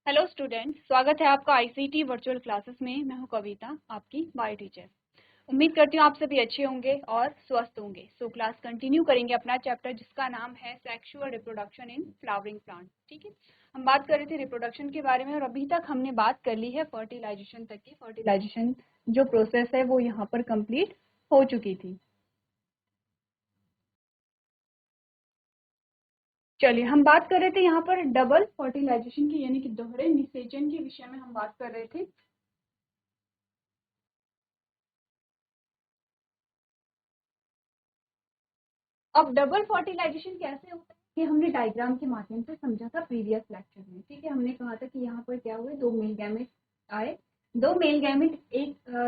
Hello student, स्वागत है आपका आईसीटी वर्चुअल क्लासेस में। मैं हूं कविता, आपकी बायो टीचर। उम्मीद करती हूँ आप सभी अच्छे होंगे और स्वस्थ होंगे। सो क्लास कंटिन्यू करेंगे अपना चैप्टर जिसका नाम है sexual reproduction in flowering plant. ठीक है, हम बात कर रहे थे रिप्रोडक्शन के बारे में और अभी तक हमने बात कर ली है फर्टिलाइजेशन तक की। फर्टिलाइजेशन जो प्रोसेस है वो यहाँ पर कंप्लीट हो चुकी थी। चलिए, हम बात कर रहे थे यहाँ पर डबल फर्टिलाइजेशन की, यानी कि दोहरे निषेचन के विषय में हम बात कर रहे थे। अब डबल फर्टिलाइजेशन कैसे होता है ये हमने डायग्राम के माध्यम से समझा था प्रीवियस लेक्चर में। ठीक है, हमने कहा था कि यहाँ पर क्या हुए, दो मेल गैमेट आए। दो मेल गैमेट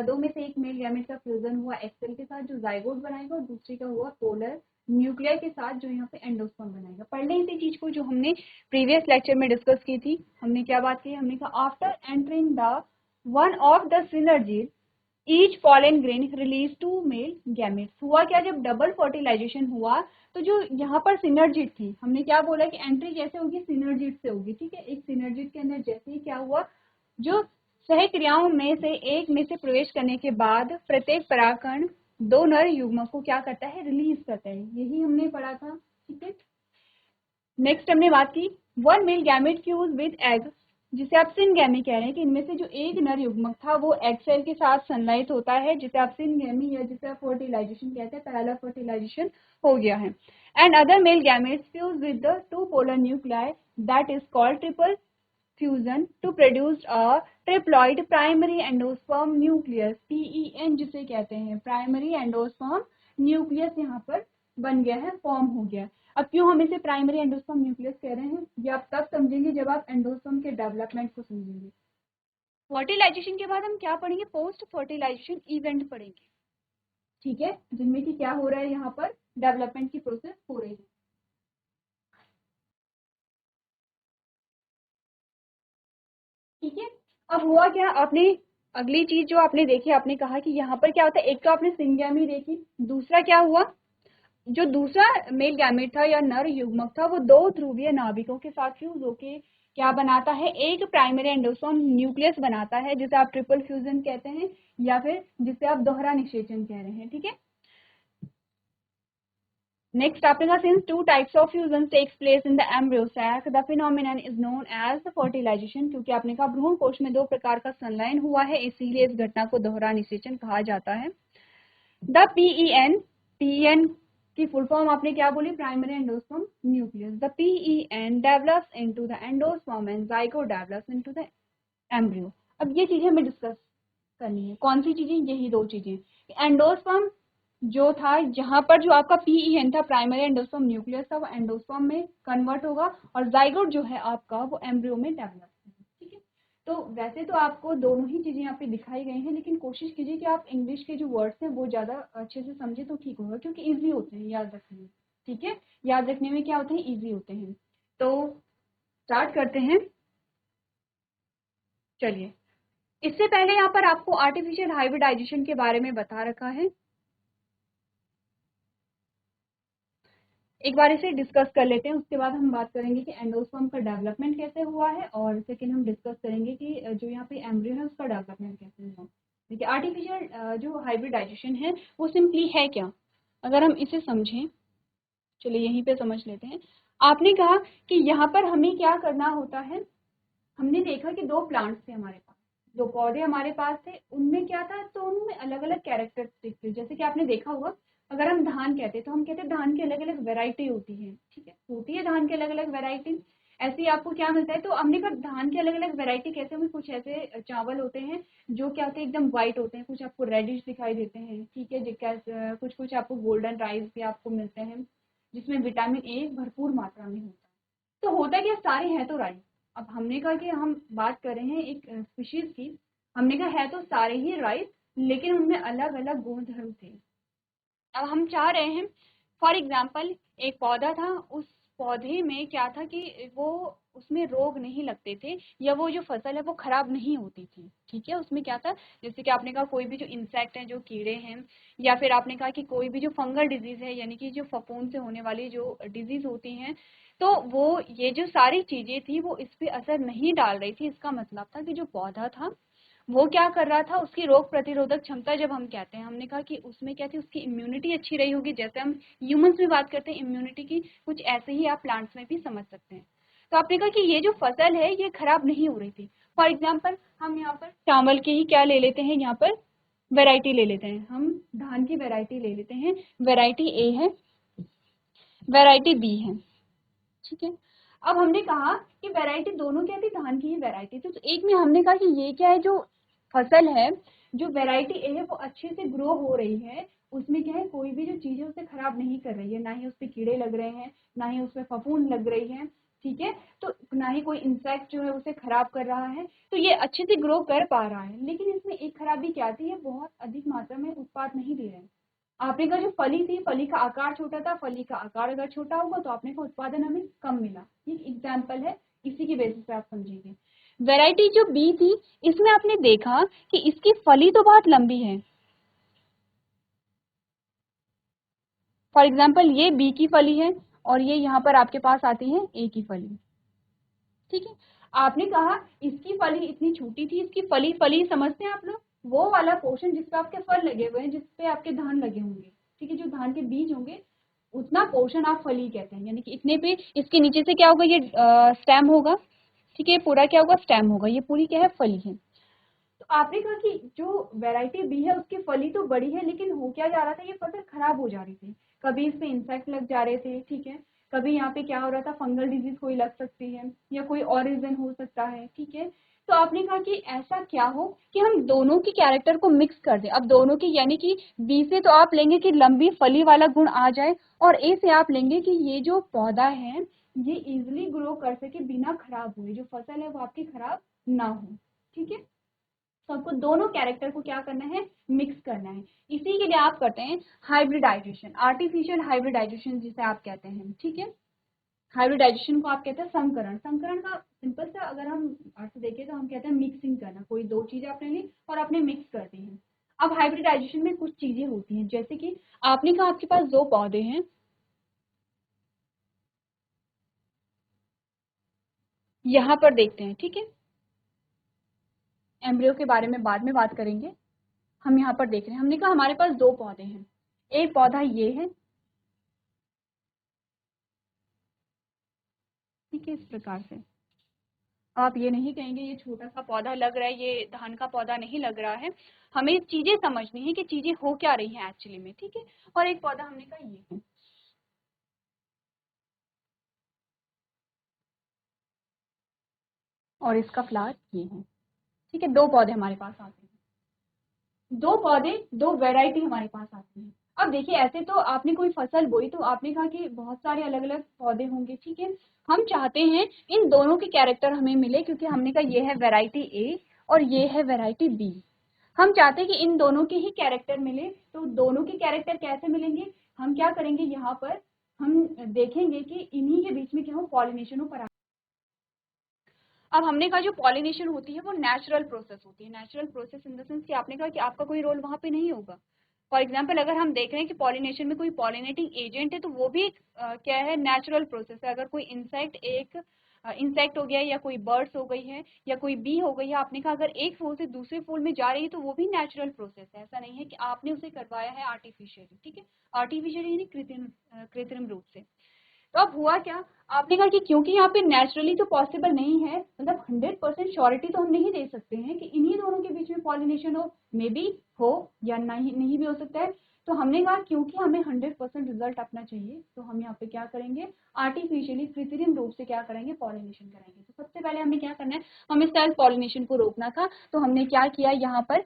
दो में से एक मेल गैमेट का फ्यूजन हुआ एक्सेल के साथ जो जाइगोट बनाएगा, और दूसरी का हुआ पोलर न्यूक्लियर के साथ जो यहाँ पे एंडोस्पर्म बनाएगा। पढ़ लें इसी चीज को जो हमने प्रीवियस लेक्चर में डिस्कस की थी। हमने क्या बात की, हमने कहा after entering the one of the synergids each pollen grain release two male gametes. हुआ क्या, जब डबल फर्टिलाइजेशन हुआ तो जो यहाँ पर सिनर्जिट थी, हमने क्या बोला कि एंट्री कैसे होगी, सिनर्जिट से होगी। ठीक है, एक सिनर्जिट के अंदर जैसे ही क्या हुआ, जो सहक्रियाओं में से एक में से प्रवेश करने के बाद प्रत्येक परागकण दो नर युग्मक को क्या करता है, रिलीज करता है। यही हमने पढ़ा था। ठीक है, नेक्स्ट हमने बात की one male gamete fuse with egg, जिसे आप सिनगैमी कह रहे हैं कि इनमें से जो एक नर युग्मक था वो एग सेल के साथ सनलाइट होता है, जिसे आप सिनगैमी या जिसे आप फर्टिलाइजेशन कहते हैं, पैरेलल फर्टिलाइजेशन हो गया है। And other male gametes fuse with the two polar nuclei that is called triple fusion to produce a triploid primary endosperm nucleus, PEN जिसे कहते हैं, प्राइमरी एंडोस्पर्म न्यूक्लियस यहाँ पर बन गया है, फॉर्म हो गया। अब क्यों हम इसे प्राइमरी एंडोस्पर्म न्यूक्लियस कह रहे हैं, ये आप तब समझेंगे जब आप एंडोस्पर्म के डेवलपमेंट को समझेंगे। फर्टिलाइजेशन के बाद हम क्या पढ़ेंगे, पोस्ट फर्टिलाइजेशन इवेंट पढ़ेंगे। ठीक है, जिनमें कि क्या हो रहा है, यहाँ पर डेवलपमेंट की प्रोसेस हो रही है। ठीक है, अब हुआ क्या, आपने अगली चीज जो आपने देखी, आपने कहा कि यहाँ पर क्या होता है, एक तो आपने सिंगैमी देखी, दूसरा क्या हुआ, जो दूसरा मेल गैमेट था या नर युग्मक था वो दो ध्रुवीय नाभिकों के साथ फ्यूज होके क्या बनाता है, एक प्राइमरी एंडोस्पर्म न्यूक्लियस बनाता है, जिसे आप ट्रिपल फ्यूजन कहते हैं या फिर जिसे आप दोहरा निषेचन कह रहे हैं। ठीक है, नेक्स्ट आपने कहा since two types of fusion takes place in the embryo sac the phenomenon is known as fertilization, क्योंकि आपने कहा भ्रूण कोश में दो प्रकार का संलयन हुआ है, इसीलिए इस घटना को दोहरा निषेचन कहा जाता है। द PEN की फुल फॉर्म आपने क्या बोली, primary endosperm nucleus. The PEN develops into the endosperm and zygote develops into the embryo. अब ये चीजें हमें डिस्कस करनी है, कौन सी चीजें, यही दो चीजें। एंडोस्पर्म जो था, जहां पर जो आपका PEN था, प्राइमरी एंडोस्पर्म न्यूक्लियस था, वो एंडोस्पर्म में कन्वर्ट होगा और जाइगोट जो है आपका वो एम्ब्रियो में डेवलप होगा। ठीक है, तो वैसे तो आपको दोनों ही चीजें यहाँ पे दिखाई गई हैं, लेकिन कोशिश कीजिए कि आप इंग्लिश के जो वर्ड्स हैं वो ज्यादा अच्छे से समझे तो ठीक होगा, क्योंकि इजी होते हैं याद रखने में। ठीक है, याद रखने में क्या होते हैं, इजी होते हैं। तो स्टार्ट करते हैं। चलिए, इससे पहले यहाँ पर आपको आर्टिफिशियल हाइब्रिडाइजेशन के बारे में बता रखा है, एक बार इसे डिस्कस कर लेते हैं। उसके बाद हम बात करेंगे कि एंडोस्पर्म का डेवलपमेंट कैसे हुआ है, और सेकेंड हम डिस्कस करेंगे कि जो यहाँ पे एम्ब्रियो है उसका डेवलपमेंट कैसे हुआ। देखिए, आर्टिफिशियल जो हाइब्रिडाइजेशन है वो सिंपली है क्या, अगर हम इसे समझें, चलिए यहीं पे समझ लेते हैं। आपने कहा कि यहाँ पर हमें क्या करना होता है, हमने देखा कि दो प्लांट्स थे हमारे पास, दो पौधे हमारे पास थे, उनमें क्या था, तो उनमें अलग अलग कैरेक्टरिस्टिक थे। जैसे कि आपने देखा होगा, अगर हम धान कहते तो हम कहते हैं धान की अलग अलग वैरायटी होती है। ठीक है, होती है धान की अलग अलग वैरायटी। ऐसे ही आपको क्या मिलता है, तो हमने कहा धान की अलग अलग वैरायटी कैसे होंगे, कुछ ऐसे चावल होते हैं जो क्या होते हैं, एकदम व्हाइट होते हैं, कुछ आपको रेडिश दिखाई देते हैं। ठीक है, कुछ कुछ आपको गोल्डन राइस भी आपको मिलते हैं, जिसमें विटामिन ए भरपूर मात्रा में होता है। तो होता क्या, सारे हैं तो राइस। अब हमने कहा कि हम बात कर रहे हैं एक स्पीशीज की, हमने कहा है तो सारे ही राइस, लेकिन उनमें अलग अलग गुण धर्म थे। अब हम चाह रहे हैं, फॉर एग्जाम्पल एक पौधा था, उस पौधे में क्या था कि वो उसमें रोग नहीं लगते थे, या वो जो फसल है वो खराब नहीं होती थी। ठीक है, उसमें क्या था, जैसे कि आपने कहा कोई भी जो इंसेक्ट है, जो कीड़े हैं, या फिर आपने कहा कि कोई भी जो फंगल डिजीज है, यानी कि जो फफूंद से होने वाली जो डिजीज होती हैं, तो वो ये जो सारी चीजें थी वो इस पे असर नहीं डाल रही थी। इसका मतलब था कि जो पौधा था वो क्या कर रहा था, उसकी रोग प्रतिरोधक क्षमता जब हम कहते हैं, हमने कहा कि उसमें क्या थी, उसकी इम्यूनिटी अच्छी रही होगी। जैसे हम ह्यूमंस में बात करते हैं इम्यूनिटी की, कुछ ऐसे ही आप प्लांट्स में भी समझ सकते हैं। तो आपने कहा कि ये जो फसल है ये खराब नहीं हो रही थी। फॉर एग्जाम्पल हम यहाँ पर चावल के ही क्या ले लेते हैं, यहाँ पर वेराइटी ले लेते हैं, हम धान की वेराइटी ले लेते हैं। वेराइटी ए है, वेराइटी बी है, ठीक है। अब हमने कहा कि वैरायटी दोनों क्या थी, धान की ही वैरायटी थी। तो एक में हमने कहा कि ये क्या है, जो फसल है, जो वैरायटी ए है वो अच्छे से ग्रो हो रही है, उसमें क्या है, कोई भी जो चीज है उसे खराब नहीं कर रही है, ना ही उस पर कीड़े लग रहे हैं, ना ही उसमें फफूंद लग रही है, ठीक है। तो ना ही कोई इंसेक्ट जो है उसे खराब कर रहा है, तो ये अच्छे से ग्रो कर पा रहा है। लेकिन इसमें एक खराबी क्या थी, ये बहुत अधिक मात्रा में उत्पाद नहीं दे रहे हैं। आपने कहा जो फली थी, फली का आकार छोटा था, फली का आकार अगर छोटा होगा तो आपने का उत्पादन हमें कम मिला। ये एग्जाम्पल है, इसी की बेसिस पे आप समझेंगे। वैरायटी जो बी थी, इसमें आपने देखा कि इसकी फली तो बहुत लंबी है। फॉर एग्जाम्पल ये बी की फली है और ये यहाँ पर आपके पास आती है ए की फली, ठीक है। आपने कहा इसकी फली इतनी छोटी थी, इसकी फली, फली समझते हैं आप लोग, वो वाला पोर्शन जिसपे आपके फल लगे हुए हैं, जिसपे आपके धान लगे होंगे, ठीक है, जो धान के बीज होंगे, उतना पोर्शन आप फली कहते हैं। यानी कि इतने पे इसके नीचे से क्या होगा, ये स्टेम होगा, ठीक है, पूरा क्या होगा, स्टेम होगा, ये पूरी क्या है, फली है। तो आपने कहा कि जो वैरायटी बी है उसकी फली तो बड़ी है, लेकिन हो क्या जा रहा था, ये फसल खराब हो जा रही थी। कभी इसमें इंसेक्ट लग जा रहे थे, ठीक है, कभी यहाँ पे क्या हो रहा था, फंगल डिजीज कोई लग सकती है या कोई और रीजन हो सकता है, ठीक है। तो आपने कहा कि ऐसा क्या हो कि हम दोनों की कैरेक्टर को मिक्स कर दें। अब दोनों की, यानी कि बी से तो आप लेंगे कि लंबी फली वाला गुण आ जाए, और ए से आप लेंगे कि ये जो पौधा है ये इजिली ग्रो कर सके बिना खराब हुए, जो फसल है वो आपकी खराब ना हो, ठीक है। तो आपको दोनों कैरेक्टर को क्या करना है, मिक्स करना है। इसी के लिए आप करते हैं हाइब्रिडाइजेशन, आर्टिफिशियल हाइब्रिडाइजेशन जिसे आप कहते हैं, ठीक है। हाइब्रिडाइजेशन को आप कहते हैं संकरण। संकरण का सिंपल सा अगर हम अर्थ देखें तो हम कहते हैं मिक्सिंग करना, कोई दो चीजें आपने ली और आपने मिक्स कर दी है। अब हाइब्रिडाइजेशन में कुछ चीजें होती हैं, जैसे कि आपने कहा आपके पास दो पौधे हैं, यहाँ पर देखते हैं, ठीक है, एम्ब्रियो के बारे में बाद में बात करेंगे। हम यहाँ पर देख रहे हैं, हमने कहा हमारे पास दो पौधे हैं, एक पौधा ये है, ठीक है, इस प्रकार से। आप ये नहीं कहेंगे ये छोटा सा पौधा लग रहा है, ये धान का पौधा नहीं लग रहा है। हमें चीजें समझनी है कि चीजें हो क्या रही हैं एक्चुअली में, ठीक है। और एक पौधा हमने कहा ये है, और इसका फ्लावर ये है, ठीक है। दो पौधे हमारे पास आते हैं, दो पौधे, दो वैरायटी हमारे पास आती है। अब देखिए, ऐसे तो आपने कोई फसल बोई तो आपने कहा कि बहुत सारे अलग अलग पौधे होंगे, ठीक है। हम चाहते हैं इन दोनों के कैरेक्टर हमें मिले, क्योंकि हमने कहा ये है वैरायटी ए और ये है वैरायटी बी। हम चाहते हैं कि इन दोनों के ही कैरेक्टर मिले। तो दोनों के कैरेक्टर कैसे मिलेंगे, हम क्या करेंगे, यहाँ पर हम देखेंगे कि इन्हीं के बीच में क्या हो, पॉलिनेशन हो। अब हमने कहा जो पॉलिनेशन होती है वो नेचुरल प्रोसेस होती है। Natural process in the sense कि आपने कहा कि आपका कोई रोल वहां पे नहीं होगा। फॉर एग्जाम्पल अगर हम देख रहे हैं कि पॉलिनेशन में कोई पॉलिनेटिंग एजेंट है, तो वो भी क्या है, नेचुरल प्रोसेस है। अगर कोई इंसेक्ट, एक इंसेक्ट हो गया, या कोई बर्ड्स हो गई है, या कोई बी हो गई है, आपने कहा अगर एक फूल से दूसरे फूल में जा रही है तो वो भी नेचुरल प्रोसेस है। ऐसा नहीं है कि आपने उसे करवाया है आर्टिफिशियली, ठीक है। आर्टिफिशियली यानी कृत्रिम रूप से। तो अब हुआ क्या, आपने कहा कि क्योंकि यहाँ पे नेचुरली तो पॉसिबल नहीं है, मतलब 100% श्योरिटी तो हम नहीं दे सकते हैं कि इन्हीं दोनों के बीच में पॉलिनेशन हो, मे बी हो या नहीं, नहीं भी हो सकता है। तो हमने कहा क्योंकि हमें 100% रिजल्ट अपना चाहिए, तो हम यहाँ पे क्या करेंगे, आर्टिफिशियली कृत्रिम रूप से क्या करेंगे, पॉलिनेशन करेंगे। तो सबसे पहले हमें क्या करना है, हमें सेल्फ पॉलिनेशन को रोकना था। तो हमने क्या किया, यहाँ पर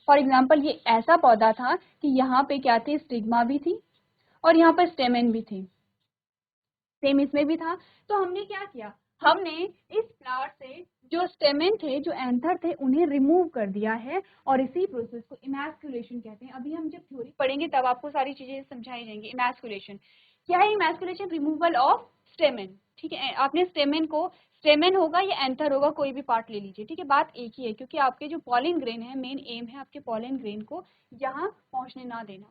फॉर एग्जाम्पल ये ऐसा पौधा था कि यहाँ पे क्या थे, स्टिग्मा भी थी और यहाँ पर स्टेमेन भी थी, सेम इसमें भी था। तो हमने क्या किया, हमने इस फ्लावर से जो स्टेमेन थे, जो एंथर थे, उन्हें रिमूव कर दिया है, और इसी प्रोसेस को इमैस्कुलेशन कहते हैं। अभी हम जब थ्योरी पढ़ेंगे तब आपको सारी चीजें समझाई जाएंगी। इमैस्कुलेशन क्या है, इमैस्कुलेशन रिमूवल ऑफ स्टेमेन, ठीक है। आपने स्टेमेन को, स्टेमेन होगा या एंथर होगा, कोई भी पार्ट ले लीजिए, ठीक है, बात एक ही है, क्योंकि आपके जो पॉलिन ग्रेन है, मेन एम है आपके पॉलिन ग्रेन को यहाँ पहुंचने ना देना।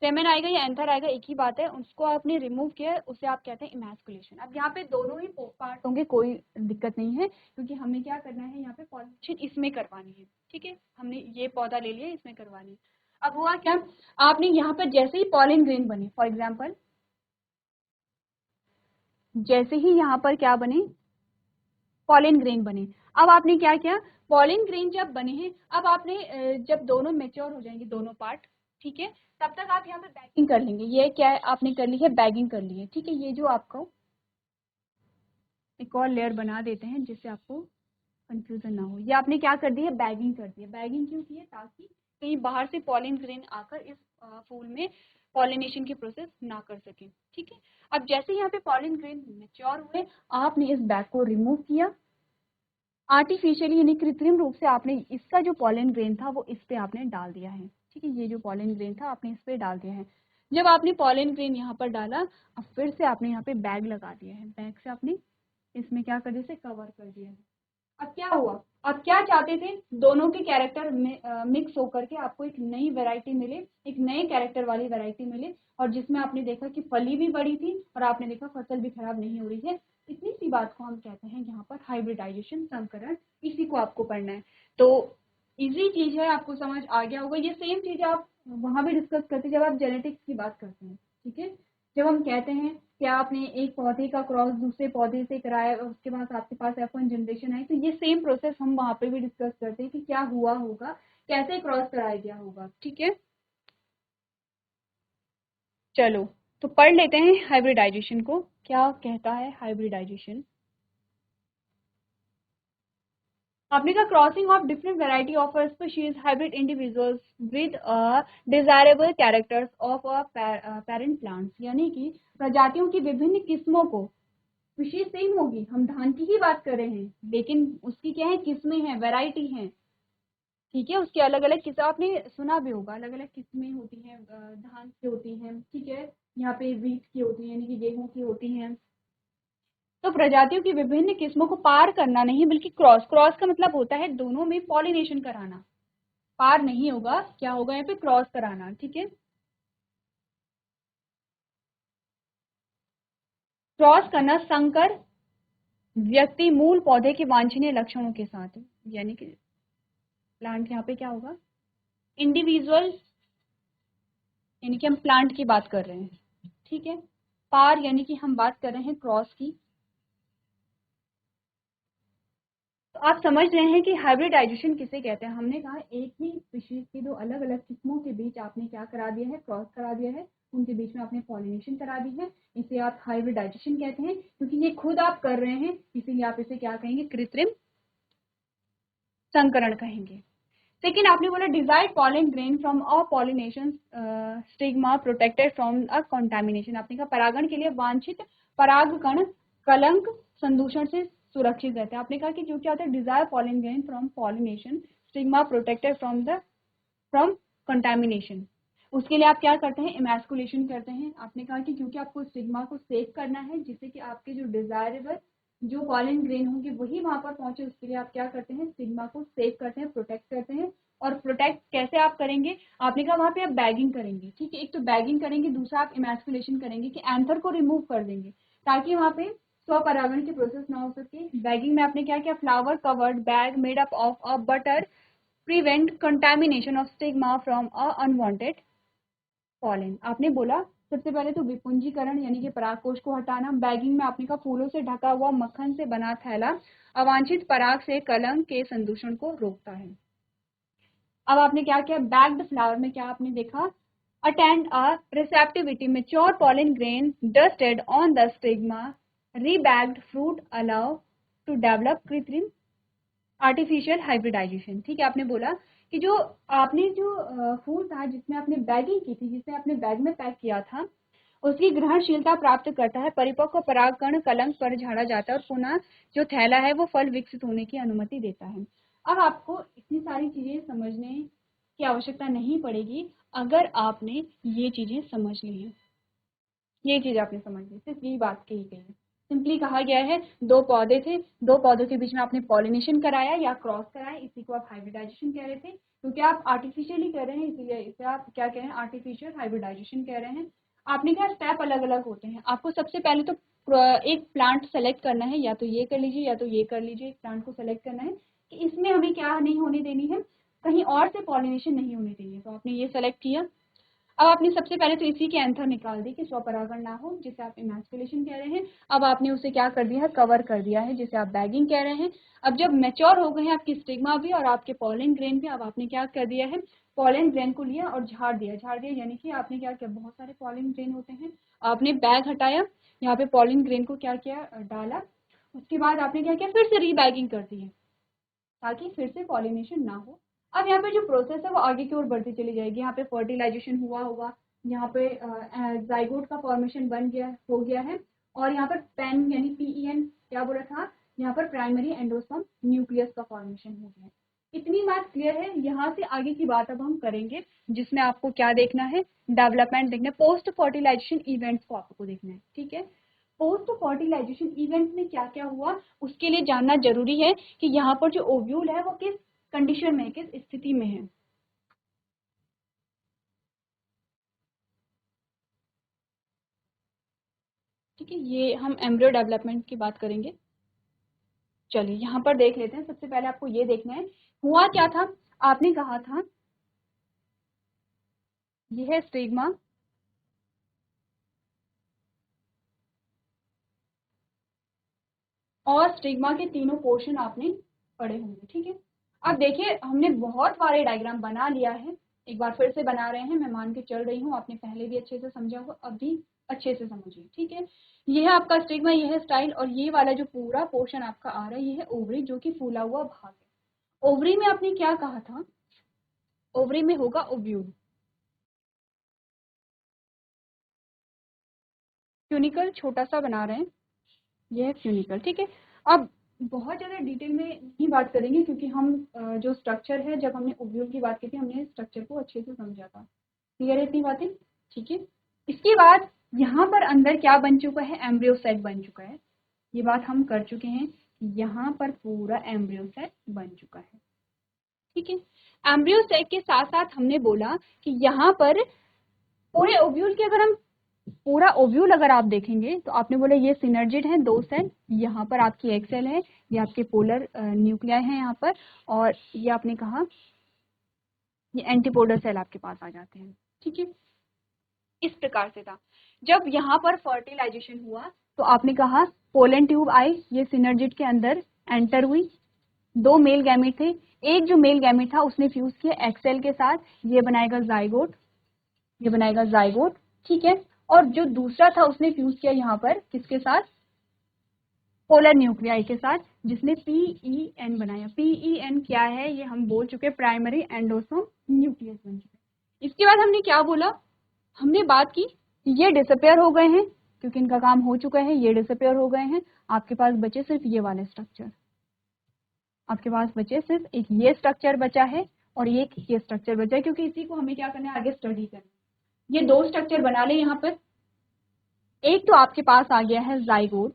स्टेमेन आएगा या एंथर आएगा, एक ही बात है, उसको आपने रिमूव किया, उसे आप कहते हैं इमैस्कुलेशन। अब यहाँ पे दोनों ही पार्ट होंगे, कोई दिक्कत नहीं है, क्योंकि हमें क्या करना है यहाँ पे पॉलिनेशन इसमें करवानी है, ठीक है। हमने ये पौधा ले लिया, इसमें करवानी है। अब हुआ क्या, आपने यहाँ पर जैसे ही पॉलिन ग्रेन बने, फॉर एग्जाम्पल जैसे ही यहाँ पर क्या बने, पॉलिन ग्रेन बने, अब आपने क्या किया, पॉलिन ग्रेन जब बने हैं, अब आपने जब दोनों मेच्योर हो जाएंगे दोनों पार्ट, ठीक है, तब तक आप यहाँ पे बैगिंग कर लेंगे। ये क्या है, आपने कर ली है बैगिंग कर ली है, ठीक है। ये जो आपको एक और लेयर बना देते हैं जिससे आपको कंफ्यूजन ना हो। ये आपने क्या कर दी है, बैगिंग कर दी है। बैगिंग क्यों की है, ताकि कहीं बाहर से पॉलिन ग्रेन आकर इस फूल में पॉलिनेशन की प्रोसेस ना कर सके, ठीक है। अब जैसे यहाँ पे पॉलिन ग्रेन मेच्योर हुए, आपने इस बैग को रिमूव किया आर्टिफिशियली, यानी कृत्रिम रूप से आपने इसका जो पॉलिन ग्रेन था वो इस पे आपने डाल दिया है, ठीक है। ये जो पॉलिन ग्रेन था आपने इस पे डाल दिया है। जब आपने पॉलिन ग्रेन यहाँ पर डाला, अब फिर से आपने यहाँ पे बैग लगा दिया है, बैग से आपने इसमें क्या कर दिया, इसे कवर कर दिया है। अब क्या हुआ, अब क्या चाहते थे, दोनों के कैरेक्टर मिक्स होकर के आपको एक नई वैरायटी मिले, एक नए कैरेक्टर वाली वैरायटी मिले, और जिसमें आपने देखा कि फली भी बड़ी थी और आपने देखा फसल भी खराब नहीं हो रही है। इतनी सी बात को हम कहते हैं यहाँ पर हाइब्रिडाइजेशन, संकरण। इसी को आपको पढ़ना है, तो इजी चीज है, आपको समझ आ गया होगा। ये सेम चीज आप वहां भी डिस्कस करते जब आप जेनेटिक्स की बात करते हैं, ठीक है। जब हम कहते हैं कि आपने एक पौधे का क्रॉस दूसरे पौधे से कराया, उसके बाद आपके पास F1 जनरेशन आई, तो ये सेम प्रोसेस हम वहां पे भी डिस्कस करते हैं कि क्या हुआ होगा, कैसे क्रॉस कराया गया होगा, ठीक है। चलो तो पढ़ लेते हैं हाइब्रिडाइजेशन को, क्या कहता है हाइब्रिडाइजेशन। आपने कहा crossing of different variety of a species hybrid individuals with desirable characters of a parent plants, यानी कि प्रजातियों की विभिन्न किस्मों को, स्पीशीज सेम होगी, हम धान की ही बात कर रहे हैं, लेकिन उसकी क्या है, किस्में हैं, वैरायटी हैं, ठीक है। उसके अलग अलग किस्म आपने सुना भी होगा, अलग अलग किस्में होती हैं, धान की होती हैं, ठीक है। यहाँ पे वीट की होती है, यानी कि गेहूं की होती हैं। तो प्रजातियों की विभिन्न किस्मों को पार करना नहीं, बल्कि क्रॉस, क्रॉस का मतलब होता है दोनों में पॉलिनेशन कराना, पार नहीं होगा, क्या होगा यहाँ पे, क्रॉस कराना, ठीक है। क्रॉस करना संकर व्यक्ति मूल पौधे के वांछनीय लक्षणों के साथ, यानी कि प्लांट यहाँ पे क्या होगा, इंडिविजुअल, यानी कि हम प्लांट की बात कर रहे हैं, ठीक है। पार यानी कि हम बात कर रहे हैं क्रॉस की। तो आप समझ रहे हैं कि हाइब्रिडाइजेशन किसे कहते हैं। हमने कहा एक ही स्पीशीज की दो अलग अलग किस्मों के बीच आपने क्या करा दिया है, क्रॉस करा दिया है, उनके बीच में आपने पॉलिनेशन करा दी है, इसे आप हाइब्रिडाइजेशन कहते हैं। क्योंकि ये खुद आप कर रहे हैं, इसीलिए आप इसे क्या कहेंगे, कृत्रिम संकरण कहेंगे। सेकेंड आपने बोला desired pollen grain from a pollination stigma protected from a contamination. आपने कहा परागण के लिए वांछित परागकण कलंक संदूषण से सुरक्षित रहते हैं। आपने कहा कि जो क्या होता है, desire pollen grain from pollination stigma protected from contamination, उसके लिए आप क्या करते हैं, इमैस्कुलेशन करते हैं। आपने कहा कि क्योंकि आपको स्टिग्मा को सेव करना है, जिससे कि आपके जो डिजायरेबल जो पॉलिन ग्रेन होंगे वही वहां पर पहुंचे, उसके लिए आप क्या करते हैं, स्टिग्मा को सेव करते हैं, प्रोटेक्ट करते हैं। और प्रोटेक्ट कैसे आप करेंगे, आपने कहा वहां पे आप बैगिंग करेंगे, ठीक है। एक तो बैगिंग करेंगे, दूसरा आप इमैस्कुलेशन करेंगे कि एंथर को रिमूव कर देंगे, ताकि वहां पे स्वपरागण की प्रोसेस ना हो सके। बैगिंग में आपने क्या किया, flower covered bag made up of a butter prevent contamination of stigma from a unwanted pollen. आपने बोला सबसे पहले तो विपुंजीकरण यानी कि परागकोश को हटाना। बैगिंग में आपने कहा फूलों से ढका हुआ मक्खन से बना थैला अवांछित पराग से कलंक के संदूषण को रोकता है। अब आपने क्या किया, बैग्ड फ्लावर में क्या आपने देखा, attend a receptivity mature pollen grain dusted on the stigma rebagged fruit allow to develop कृत्रिम आर्टिफिशियल हाइब्रिडाइजेशन, ठीक है। आपने बोला कि जो आपने जो फूल था जिसमें आपने बैगिंग की थी, जिसने आपने बैग में पैक किया था, उसकी ग्रहणशीलता प्राप्त करता है, परिपक्व परागकण कलंक पर झाड़ा जाता है और पुनः जो थैला है वो फल विकसित होने की अनुमति देता है। अब आपको इतनी सारी चीजें समझने की आवश्यकता नहीं पड़ेगी अगर आपने ये चीजें समझ ली हैं। ये चीज आपने समझ ली, सिर्फ यही बात कही गई है, सिंपली कहा गया है दो पौधे थे, दो पौधों के बीच में आपने पॉलिनेशन कराया या क्रॉस कराया, इसी को आप हाइब्रिडाइजेशन कह रहे थे, क्योंकि आप आर्टिफिशियली कर रहे हैं इसीलिए इसे आप क्या कह रहे हैं, आर्टिफिशियल हाइब्रिडाइजेशन कह रहे हैं। आपने कहा स्टेप अलग अलग होते हैं, आपको सबसे पहले तो एक प्लांट सेलेक्ट करना है, या तो ये कर लीजिए या तो ये कर लीजिए, एक प्लांट को सेलेक्ट करना है कि इसमें हमें क्या नहीं होने देनी है, कहीं और से पॉलिनेशन नहीं होने देनी है, तो आपने ये सेलेक्ट किया। अब आपने सबसे पहले तो इसी के एंथर निकाल दी कि स्वपरागण ना हो, जिसे आप इमैस्कुलेशन कह रहे हैं। अब आपने उसे क्या कर दिया है, कवर कर दिया है, जिसे आप बैगिंग कह रहे हैं। अब जब मैच्योर हो गए हैं आपकी स्टिग्मा भी और आपके पॉलन ग्रेन भी, अब आपने क्या कर दिया है, पॉलन ग्रेन को लिया और झाड़ दिया, यानी कि आपने क्या किया, बहुत सारे पॉलन ग्रेन होते हैं, आपने बैग हटाया, यहाँ पे पॉलन ग्रेन को क्या किया, डाला। उसके बाद आपने क्या किया, फिर से रीबैगिंग कर दी है ताकि फिर से पॉलिनेशन ना हो। अब यहाँ पे जो प्रोसेस है वो आगे की ओर बढ़ती चली जाएगी, यहाँ पे फर्टिलाइजेशन हुआ होगा, यहाँ पे जाइगोट का फॉर्मेशन बन गया हो गया है, और यहाँ पर पेन यानी PEN क्या बोला था, यहाँ पर प्राइमरी एंडोस्पर्म न्यूक्लियस का फॉर्मेशन हो गया है। इतनी बात क्लियर है। यहाँ से आगे की बात अब हम करेंगे, जिसमें आपको क्या देखना है, डेवलपमेंट देखना है, पोस्ट फर्टिलाइजेशन इवेंट्स को आपको देखना है, ठीक है। पोस्ट फर्टिलाइजेशन इवेंट में क्या क्या हुआ उसके लिए जानना जरूरी है कि यहाँ पर जो ओव्यूल है वो किस कंडीशन में है, किस स्थिति में है। ठीक है, ये हम एम्ब्रियो डेवलपमेंट की बात करेंगे। चलिए यहाँ पर देख लेते हैं। सबसे पहले आपको ये देखना है हुआ क्या था। आपने कहा था ये है स्टिग्मा, और स्टिग्मा के तीनों पोर्शन आपने पढ़े होंगे, ठीक है। अब देखिए हमने बहुत सारे डायग्राम बना लिया है, एक बार फिर से बना रहे हैं, मैं मान के चल रही हूँ आपने पहले भी अच्छे से समझा होगा, अब भी अच्छे से समझिए, ठीक है। ये है आपका स्टिग्मा, ये है स्टाइल, और ये वाला जो पूरा पोर्शन आपका आ रहा है ये है ओवरी, जो कि फूला हुआ भाग है। ओवरी में आपने क्या कहा था, ओवरी में होगा ओव्यूल, फ्यूनिकल छोटा सा बना रहे हैं, ये है फ्यूनिकल, ठीक है। अब बहुत ज़्यादा डिटेल में नहीं बात करेंगे क्योंकि हम जो स्ट्रक्चर है, जब हमने ओव्यूल की बात की थी हमने स्ट्रक्चर को अच्छे से समझा था। क्लियर है इतनी बातें, ठीक है। इसके बाद यहाँ पर अंदर क्या बन चुका है, एम्ब्रियो सेट बन चुका है, ये बात हम कर चुके हैं। यहाँ पर पूरा एम्ब्रियो सेट बन चुका है, ठीक है। एम्ब्रियो सेट के साथ साथ हमने बोला कि यहाँ पर पूरे ओव्यूल के अगर हम पूरा ओव्यूल अगर आप देखेंगे तो आपने बोला ये सिनर्जिड है, दो सेल, यहाँ पर आपकी एक सेल है, ये आपके पोलर न्यूक्लियाई है यहाँ पर, और ये आपने कहा ये एंटीपोडर सेल आपके पास आ जाते हैं, ठीक है। इस प्रकार से था। जब यहाँ पर फर्टिलाइजेशन हुआ तो आपने कहा पोलन ट्यूब आई, ये सिनर्जिड के अंदर एंटर हुई, दो मेल गैमेट थे, एक जो मेल गैमेट था उसने फ्यूज किया एक्सेल के साथ, ये बनाएगा जाइगोट, ये बनाएगा जाइगोट, ठीक है। और जो दूसरा था उसने फ्यूज किया यहाँ पर किसके साथ, पोलर न्यूक्लियाई के साथ, जिसने PEN बनाया। PEN क्या है ये हम बोल चुके, प्राइमरी एंडोसोम न्यूक्लियस बन चुके। इसके बाद हमने क्या बोला, हमने बात की ये डिसअपेयर हो गए हैं क्योंकि इनका काम हो चुका है, ये डिसअपेयर हो गए हैं, आपके पास बचे सिर्फ ये वाले स्ट्रक्चर, आपके पास बचे सिर्फ एक ये स्ट्रक्चर बचा है और एक ये स्ट्रक्चर बचा है, क्योंकि इसी को हमें क्या करना है, आगे स्टडी करना है। ये दो स्ट्रक्चर बना ले यहाँ पर। एक तो आपके पास आ गया है जाइगोट,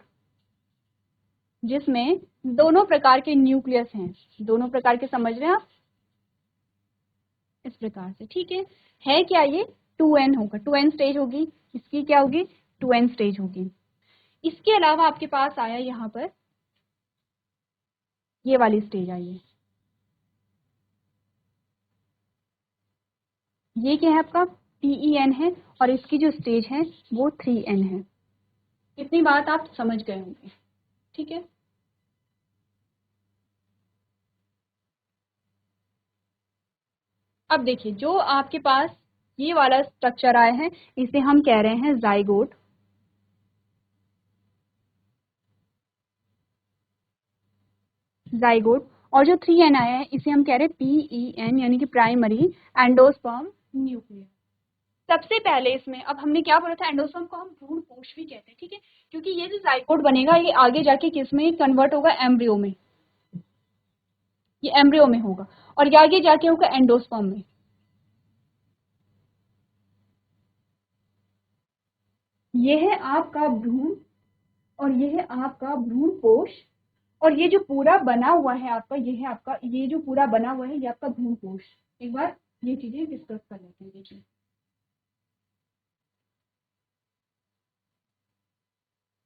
जिसमें दोनों प्रकार के न्यूक्लियस हैं, दोनों प्रकार के, समझ रहे हैं आप, इस प्रकार से, ठीक है क्या ये 2n होगा, 2n स्टेज होगी, इसकी क्या होगी 2n स्टेज होगी। इसके अलावा आपके पास आया यहाँ पर ये वाली स्टेज आई है, ये क्या है आपका PEN है, और इसकी जो स्टेज है वो 3n है। इतनी बात आप समझ गए होंगे, ठीक है। अब देखिए जो आपके पास ये वाला स्ट्रक्चर आया है इसे हम कह रहे हैं जाइगोट, जाइगोट, और जो 3n आया है इसे हम कह रहे हैं PEN, यानी कि प्राइमरी एंडोस्पर्म न्यूक्लियस। सबसे पहले इसमें, अब हमने क्या बोला था, एंडोस्पर्म को हम भ्रूण कोश भी कहते हैं, ठीक है, क्योंकि ये जो जाइगोट बनेगा ये आगे जाके किस में कन्वर्ट होगा, एम्ब्रियो में, ये एम्ब्रियो में होगा, और ये आगे जाके होगा एंडोस्पर्म में। ये है आपका भ्रूण, और ये है आपका भ्रूणकोश, और ये जो पूरा बना हुआ है आपका, ये है आपका, ये जो पूरा बना हुआ है ये आपका भ्रूणकोश। एक बार ये चीजें डिस्कस कर लेते हैं। देखिए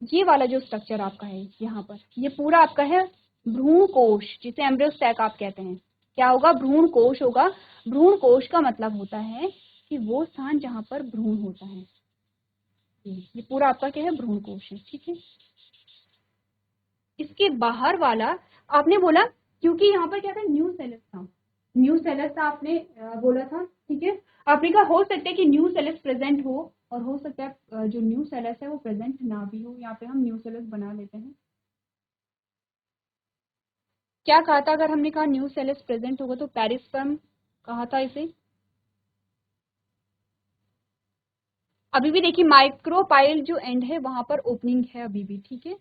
ये वाला जो स्ट्रक्चर आपका है यहाँ पर, ये पूरा आपका है भ्रूणकोश, जिसे एम्ब्रियो सैक आप कहते हैं। क्या होगा? भ्रूणकोश होगा। भ्रूणकोश का मतलब होता है कि वो स्थान जहाँ पर भ्रूण होता है। ये पूरा आपका क्या है? भ्रूणकोश है। ठीक है। इसके बाहर वाला आपने बोला, क्योंकि यहाँ पर क्या था? न्यू सेलस था, न्यू सेलस था आपने बोला था। ठीक है। आपने कहा हो सकता है कि न्यू सेलस प्रेजेंट हो, और हो सकता है जो न्यू सेलस है वो प्रेजेंट ना भी हो। यहाँ पे हम न्यू सेलस बना लेते हैं। क्या कहा था? अगर हमने कहा न्यू सेलस प्रेजेंट होगा तो पेरिस्पर्म कहा था इसे। अभी भी देखिए माइक्रोपाइल जो एंड है वहां पर ओपनिंग है अभी भी। ठीक है।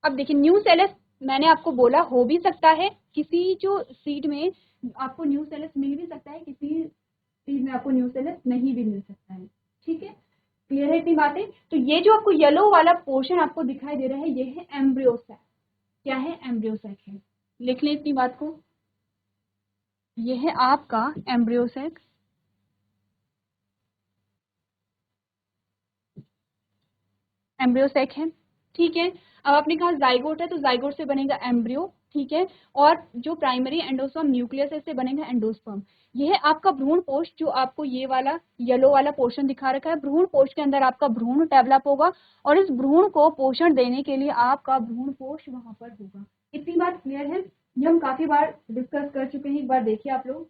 अब देखिए न्यू सेलस मैंने आपको बोला हो भी सकता है, किसी जो सीड में आपको न्यू सेलस मिल भी सकता है, किसी सीड में आपको न्यू सेलस नहीं भी मिल सकता है। ठीक है। क्लियर है इतनी बातें? तो ये जो आपको येलो वाला पोर्शन आपको दिखाई दे रहा है ये है एम्ब्रियोसैक। क्या है? एम्ब्रियोसैक है। लिख लें इतनी बात को। ये है आपका एम्ब्रियोसैक। एम्ब्रियोसैक है। ठीक है। अब आपने कहा जाइगोट है तो जाइगोट से बनेगा एम्ब्रियो। ठीक है। और जो प्राइमरी एंडोस्पर्म न्यूक्लियस है इससे बनेगा एंडोस्पर्म। ये है आपका भ्रूण पोष, जो आपको ये वाला येलो वाला पोर्शन दिखा रखा है। भ्रूण पोष के अंदर आपका भ्रूण डेवलप होगा, और इस भ्रूण को पोषण देने के लिए आपका भ्रूण पोष वहां पर होगा। इतनी बात क्लियर है? ये हम काफी बार डिस्कस कर चुके हैं, एक बार देखिए आप लोग।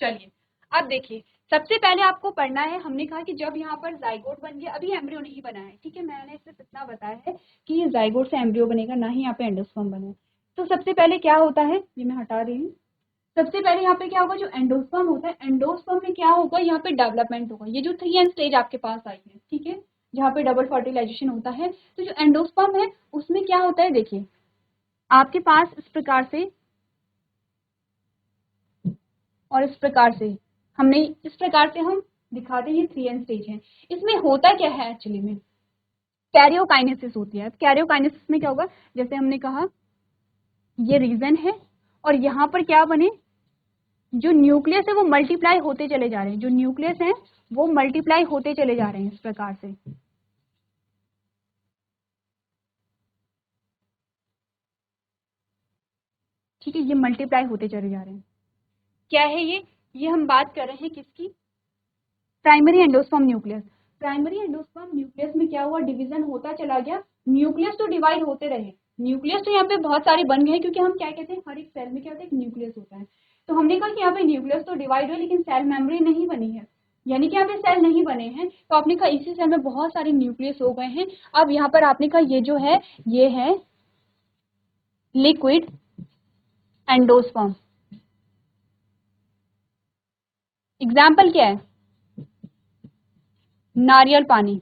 चलिए अब देखिए, सबसे पहले आपको पढ़ना है, हमने कहा कि जब यहाँ पर जाइगोट बन गया, अभी एम्ब्रियो नहीं बना है। ठीक है। मैंने सिर्फ इतना बताया है कि ये जाइगोट से एम्ब्रियो बनेगा, ना ही यहाँ पे एंडोस्पर्म बने। तो सबसे पहले क्या होता है, ये मैं हटा रही हूँ। सबसे पहले यहाँ पे क्या होगा? जो एंडोस्पर्म होता है, एंडोस्पर्म में क्या होगा? यहाँ पे डेवलपमेंट होगा। ये जो 3 स्टेज आपके पास आई है, ठीक है, जहाँ पे डबल फर्टिलाइजेशन होता है, तो जो एंडोस्पर्म है उसमें क्या होता है? देखिए आपके पास इस प्रकार से और इस प्रकार से, हमने इस प्रकार से हम दिखाते हैं, ये 3 स्टेज है। इसमें होता क्या है एक्चुअली में? कैरियोकाइनेसिस होती है। कैरियोकाइनेसिस में क्या होगा? जैसे हमने कहा ये रीजन है, और यहाँ पर क्या बने? जो न्यूक्लियस है वो मल्टीप्लाई होते चले जा रहे हैं, जो न्यूक्लियस है वो मल्टीप्लाई होते चले जा रहे हैं इस प्रकार से। ठीक है। ये मल्टीप्लाई होते चले जा रहे हैं। क्या है ये हम बात कर रहे हैं किसकी? Primary endosperm nucleus. Primary endosperm nucleus में क्या हुआ? डिवीजन होता चला गया। न्यूक्लियस तो डिवाइड होते रहे, न्यूक्लियस तो यहाँ पे बहुत सारे बन गए, क्योंकि हम क्या कहते हैं, हर एक सेल में क्या होता है? एक न्यूक्लियस होता है। तो हमने कहा कि यहाँ पे न्यूक्लियस तो डिवाइड हुए, लेकिन सेल मेम्ब्रेन नहीं बनी है, यानी कि यहाँ पे सेल नहीं बने हैं। तो आपने कहा इसी सेल में बहुत सारे न्यूक्लियस हो गए हैं। अब यहाँ पर आपने कहा ये जो है ये है लिक्विड एंडोस्पर्म। एग्जाम्पल क्या है? नारियल पानी।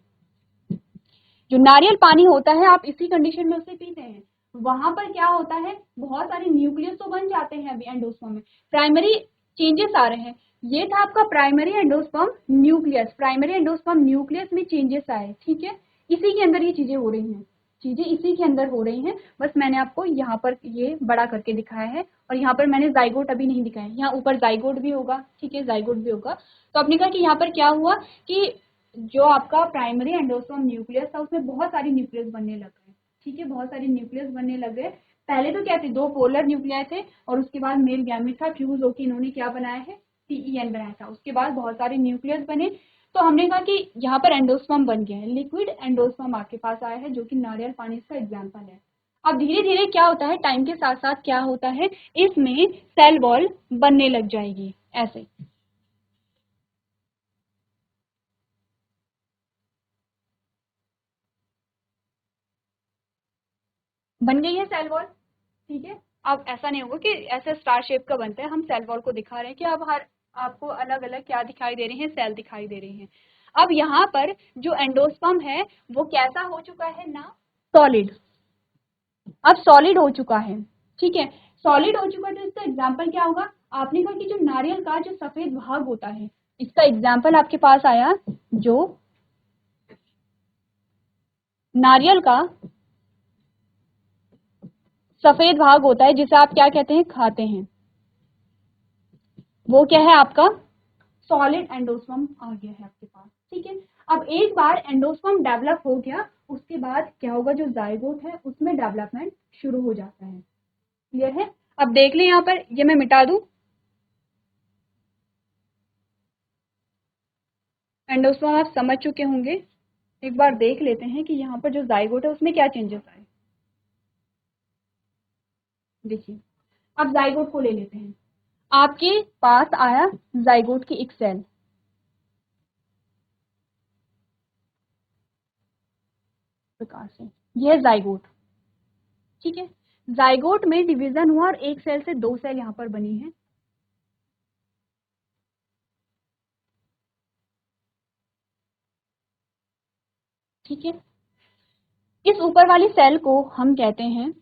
जो नारियल पानी होता है आप इसी कंडीशन में उसे पीते हैं, वहां पर क्या होता है? बहुत सारे न्यूक्लियस तो बन जाते हैं अभी एंडोस्पर्म में, प्राइमरी चेंजेस आ रहे हैं। ये था आपका primary endosperm nucleus. Primary endosperm nucleus में चेंजेस आए। ठीक है। इसी के अंदर ये चीजें हो रही हैं, चीजें इसी के अंदर हो रही हैं। बस मैंने आपको यहाँ पर ये बड़ा करके दिखाया है, और यहाँ पर मैंने जाइगोट अभी नहीं दिखाया। यहाँ ऊपर जाइगोट भी होगा। ठीक है। जाइगोट भी होगा। तो आपने कहा कि यहाँ पर क्या हुआ कि जो आपका प्राइमरी एंडोस्पर्म न्यूक्लियस था उसमें बहुत सारी न्यूक्लियस बनने लग गए। ठीक है। बहुत सारी न्यूक्लियस बनने लग गए। पहले तो क्या थे? 2 पोलर न्यूक्लियस थे, और उसके बाद मेल गैमेट था, फ्यूज होकर इन्होंने क्या बनाया है? TEN बनाया था। उसके बाद बहुत सारे न्यूक्लियस बने। तो हमने कहा कि यहाँ पर एंडोस्पर्म बन गया है, लिक्विड एंडोस्पर्म आपके पास आया है, जो कि नारियल पानी का एग्जाम्पल है। अब धीरे धीरे क्या होता है? टाइम के साथ साथ क्या होता है? इसमें सेल वॉल बनने लग जाएगी, ऐसे बन गई है सेल वॉल। ठीक है। अब ऐसा नहीं होगा कि ऐसे स्टार शेप का बनता है, हम सेल वॉल को दिखा रहे हैं कि अब हर आपको अलग अलग क्या दिखाई दे रहे हैं? सेल दिखाई दे रहे हैं। अब यहाँ पर जो एंडोस्पर्म है वो कैसा हो चुका है ना? सॉलिड। अब सॉलिड हो चुका है। ठीक है। सॉलिड हो चुका है तो इसका एग्जाम्पल क्या होगा? आपने कहा कि जो नारियल का जो सफेद भाग होता है, इसका एग्जाम्पल आपके पास आया जो नारियल का सफेद भाग होता है जिसे आप क्या कहते हैं, खाते हैं, वो क्या है आपका सॉलिड एंडोस्पर्म आ गया है आपके पास। ठीक है, अब एक बार एंडोस्पर्म डेवलप हो गया, उसके बाद क्या होगा, जो जाइगोट है उसमें डेवलपमेंट शुरू हो जाता है। क्लियर है? अब देख लें यहाँ पर, ये मैं मिटा दूं, एंडोस्पर्म आप समझ चुके होंगे। एक बार देख लेते हैं कि यहाँ पर जो जाइगोट है उसमें क्या चेंजेस आए। देखिए, अब जाइगोट को ले लेते हैं। आपके पास आया जाइगोट की एक सेल, प्रकार से यह है जाइगोट। ठीक है, जाइगोट में डिवीजन हुआ और एक सेल से दो सेल यहाँ पर बनी है। ठीक है, इस ऊपर वाली सेल को हम कहते हैं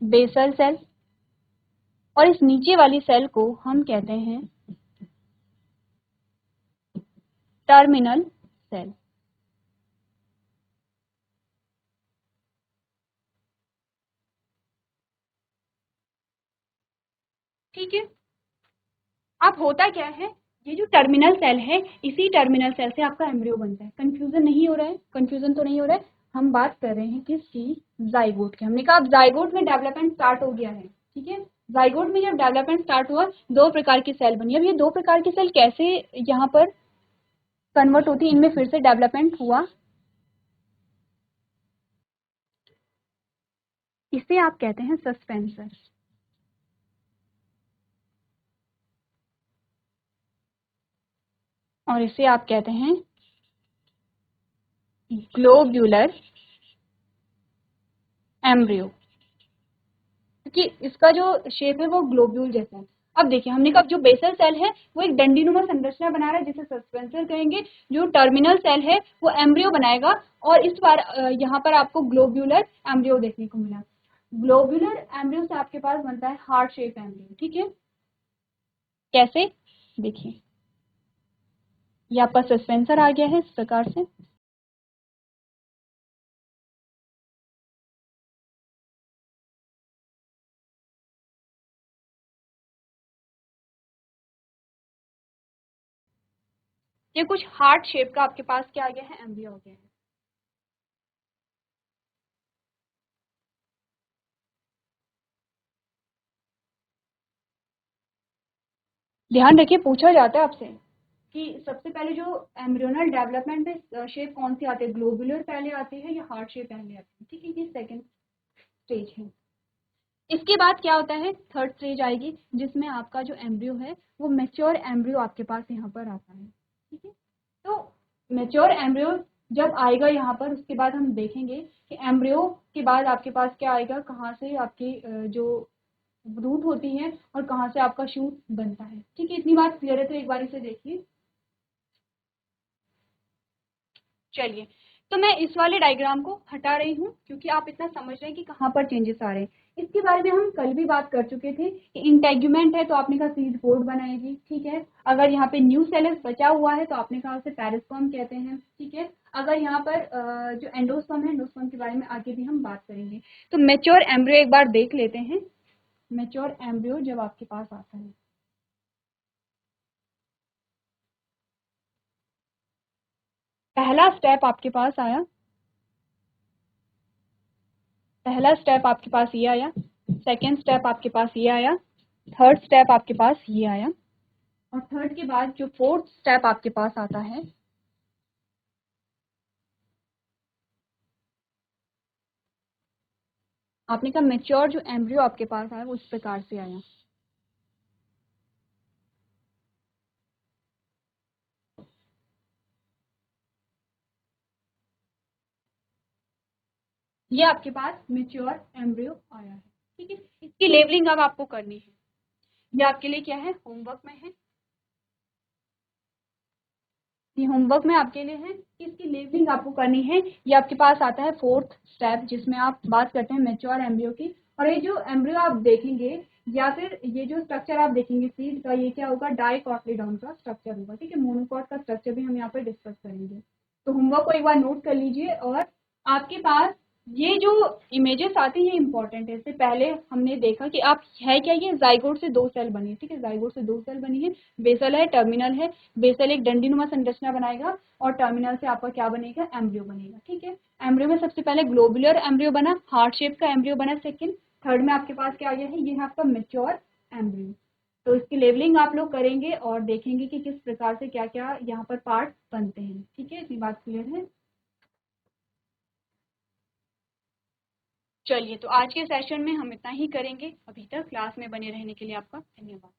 बेसल सेल और इस नीचे वाली सेल को हम कहते हैं टर्मिनल सेल। ठीक है, अब होता क्या है, ये जो टर्मिनल सेल है, इसी टर्मिनल सेल से आपका एम्ब्रियो बनता है। कंफ्यूजन नहीं हो रहा है? कंफ्यूजन तो नहीं हो रहा है? हम बात कर रहे हैं किसकी, जाइगोट की। हमने कहा अब जाइगोट में डेवलपमेंट स्टार्ट हो गया है। ठीक है, जाइगोट में जब डेवलपमेंट स्टार्ट हुआ, दो प्रकार की सेल बनी। अब ये दो प्रकार की सेल कैसे यहाँ पर कन्वर्ट होती है, इनमें फिर से डेवलपमेंट हुआ, इसे आप कहते हैं सस्पेंसर। और इसे आप कहते हैं ग्लोब्यूलर एम्ब्रियो, क्योंकि इसका जो शेप है वो ग्लोब्यूल जैसा है। अब देखिए, हमने कहा जो बेसल सेल है वो एक डंडीनुमा संरचना बना रहा है जिसे सस्पेंसर कहेंगे। जो टर्मिनल सेल है वो एम्ब्रियो बनाएगा, और इस बार यहाँ पर आपको ग्लोब्यूलर एम्ब्रियो देखने को मिला। ग्लोब्यूलर एम्ब्रियो से आपके पास बनता है हार्ट शेप एम्ब्रियो। ठीक है, कैसे, देखिए ये आपका सस्पेंसर आ गया है इस प्रकार से। ये कुछ हार्ट शेप का आपके पास क्या आ गया है, एम्ब्रियो हो गया है। ध्यान रखिए, पूछा जाता है आपसे कि सबसे पहले जो एम्ब्रियोनल डेवलपमेंट है, शेप कौन सी आती है, ग्लोबुलर पहले आती है या हार्ट शेप पहले आती है। ठीक है, ये सेकंड स्टेज है। इसके बाद क्या होता है, थर्ड स्टेज आएगी जिसमें आपका जो एम्ब्रियो है वो मेच्योर एम्ब्रियो आपके पास यहाँ पर आता है। ठीक है, तो मेच्योर एम्ब्रियो जब आएगा यहाँ पर, उसके बाद हम देखेंगे कि एम्ब्रियो के बाद आपके पास क्या आएगा, कहाँ से आपकी जो रूट होती है और कहाँ से आपका शूट बनता है। ठीक है, इतनी बात क्लियर है? तो एक बार इसे देखिए। चलिए, तो मैं इस वाले डायग्राम को हटा रही हूँ क्योंकि आप इतना समझ रहे हैं कि कहाँ पर चेंजेस आ रहे हैं। इसके बारे में हम कल भी बात कर चुके थे कि इंटेग्यूमेंट है तो आपने कहा सीड पोड बनाएगी। ठीक है, अगर यहाँ पे न्यू सेलस बचा हुआ है तो आपने कहा उसे पेरिस्पर्म कहते हैं। ठीक है, अगर यहाँ पर जो एंडोस्पर्म है, एंडोस्पर्म के बारे में आगे भी हम बात करेंगे। तो मेच्योर एम्ब्रियो एक बार देख लेते हैं। मेच्योर एम्ब्रियो जब आपके पास आता है, पहला स्टेप आपके पास आया, पहला स्टेप आपके पास ये आया, सेकेंड स्टेप आपके पास ये आया, थर्ड स्टेप आपके पास ये आया, और थर्ड के बाद जो फोर्थ स्टेप आपके पास आता है, आपने कहा मेच्योर जो एम्ब्रियो आपके पास आया वो इस प्रकार से आया। ये आपके पास मेच्योर एम्ब्रियो आया है। ठीक है, इसकी लेबलिंग अब आपको करनी है। ये आपके लिए क्या है, होमवर्क में है। ये होमवर्क में आपके लिए है कि इसकी लेबलिंग आपको करनी है। ये आपके पास आता है फोर्थ स्टेप जिसमें आप बात करते हैं मेच्योर एम्ब्रियो की, और ये जो एम्ब्रियो आप देखेंगे या फिर ये जो स्ट्रक्चर आप देखेंगे सीड का, ये क्या होगा, डाइकोटिलीडॉन का स्ट्रक्चर होगा, ठीक है। मोनोकॉट का स्ट्रक्चर भी हम यहाँ पर डिस्कस करेंगे। तो होमवर्क को एक बार नोट कर लीजिए। और आपके पास ये जो इमेजेस आती है ये इंपॉर्टेंट है। इससे पहले हमने देखा कि आप है क्या, ये जाइगोट से 2 सेल बनी है, ठीक है। जाइगोट से 2 सेल बनी है, बेसल है, टर्मिनल है। बेसल एक डंडीनुमा संरचना बनाएगा और टर्मिनल से आपका क्या बनेगा, एम्ब्रियो बनेगा, ठीक है। एम्ब्रियो में सबसे पहले ग्लोबुलर एम्ब्रियो बना, हार्ट शेप का एम्ब्रियो बना सेकंड। थर्ड में आपके पास क्या आ गया है, ये है आपका मेच्योर एम्ब्रियो। तो इसकी लेवलिंग आप लोग करेंगे और देखेंगे कि किस प्रकार से क्या क्या यहाँ पर पार्ट बनते हैं, ठीक है। इतनी बात क्लियर है। चलिए, तो आज के सेशन में हम इतना ही करेंगे। अभी तक क्लास में बने रहने के लिए आपका धन्यवाद।